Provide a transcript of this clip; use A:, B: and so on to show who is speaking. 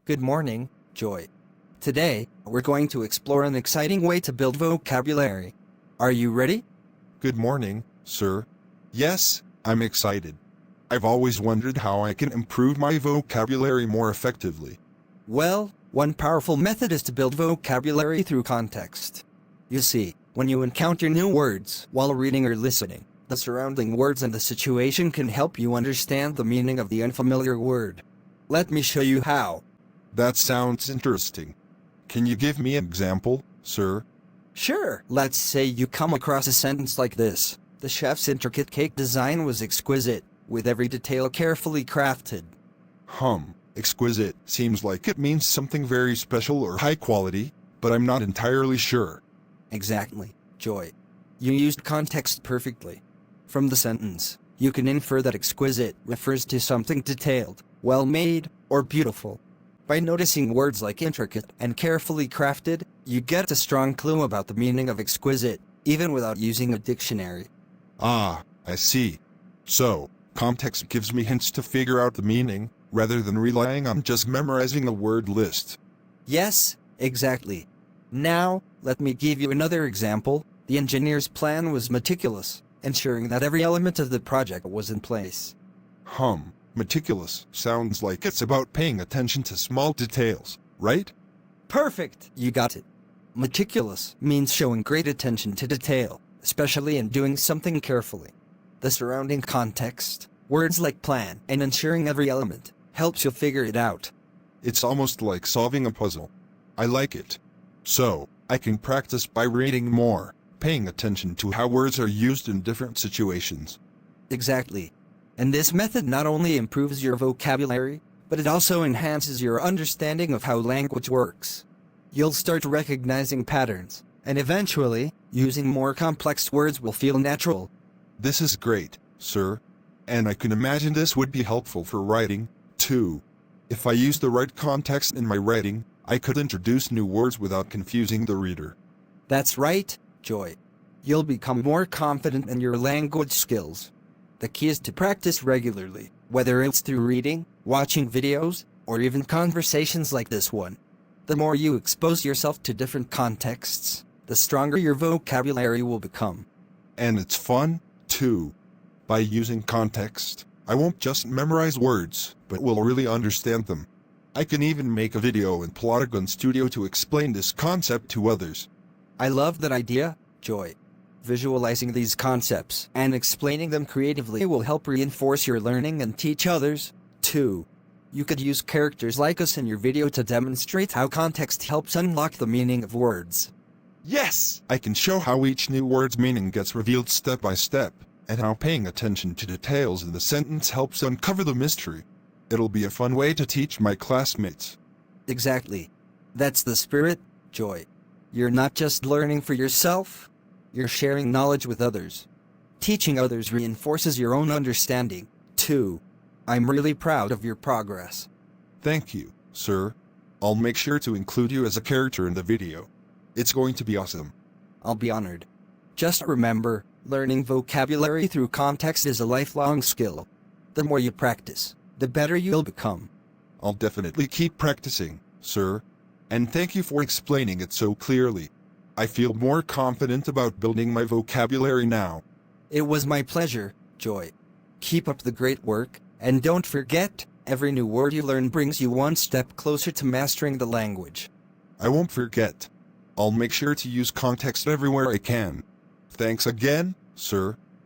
A: Good morning, Joy. Today, we're going to explore an exciting way to build vocabulary. Are you ready?
B: Good morning, sir. Yes, I'm excited. I've always wondered how I can improve my vocabulary more effectively.
A: Well, one powerful method is to build vocabulary through context. You see, when you encounter new words while reading or listening, the surrounding words and the situation can help you understand the meaning of the unfamiliar word. Let me show you how.
B: That sounds interesting. Can you give me an example, sir?
A: Sure, let's say you come across a sentence like this. The chef's intricate cake design was exquisite, with every detail carefully crafted.
B: Exquisite seems like it means something very special or high quality, but I'm not entirely sure.
A: Exactly, Joy. You used context perfectly. From the sentence, you can infer that exquisite refers to something detailed, well-made, or beautiful. By noticing words like intricate and carefully crafted, you get a strong clue about the meaning of exquisite, even without using a dictionary.
B: Ah, I see. So, context gives me hints to figure out the meaning, rather than relying on just memorizing a word list.
A: Yes, exactly. Now, let me give you another example. The engineer's plan was meticulous, ensuring that every element of the project was in place.
B: Meticulous sounds like it's about paying attention to small details, right?
A: Perfect! You got it. Meticulous means showing great attention to detail, especially in doing something carefully. The surrounding context, words like plan and ensuring every element, helps you figure it out.
B: It's almost like solving a puzzle. I like it. So, I can practice by reading more, paying attention to how words are used in different situations.
A: Exactly. And this method not only improves your vocabulary, but it also enhances your understanding of how language works. You'll start recognizing patterns, and eventually, using more complex words will feel natural.
B: This is great, sir. And I can imagine this would be helpful for writing, too. If I use the right context in my writing, I could introduce new words without confusing the reader.
A: That's right, Joy. You'll become more confident in your language skills. The key is to practice regularly, whether it's through reading, watching videos, or even conversations like this one. The more you expose yourself to different contexts, the stronger your vocabulary will become.
B: And it's fun, too. By using context, I won't just memorize words, but will really understand them. I can even make a video in Plotagon Studio to explain this concept to others.
A: I love that idea, Joy. Visualizing these concepts and explaining them creatively will help reinforce your learning and teach others, too. You could use characters like us in your video to demonstrate how context helps unlock the meaning of words.
B: Yes! I can show how each new word's meaning gets revealed step by step, and how paying attention to details in the sentence helps uncover the mystery. It'll be a fun way to teach my classmates.
A: Exactly. That's the spirit, Joy. You're not just learning for yourself, you're sharing knowledge with others. Teaching others reinforces your own understanding, too. I'm really proud of your progress.
B: Thank you, sir. I'll make sure to include you as a character in the video. It's going to be awesome.
A: I'll be honored. Just remember, learning vocabulary through context is a lifelong skill. The more you practice, the better you'll become.
B: I'll definitely keep practicing, sir. And thank you for explaining it so clearly. I feel more confident about building my vocabulary now.
A: It was my pleasure, Joy. Keep up the great work, and don't forget, every new word you learn brings you one step closer to mastering the language.
B: I won't forget. I'll make sure to use context everywhere I can. Thanks again, sir.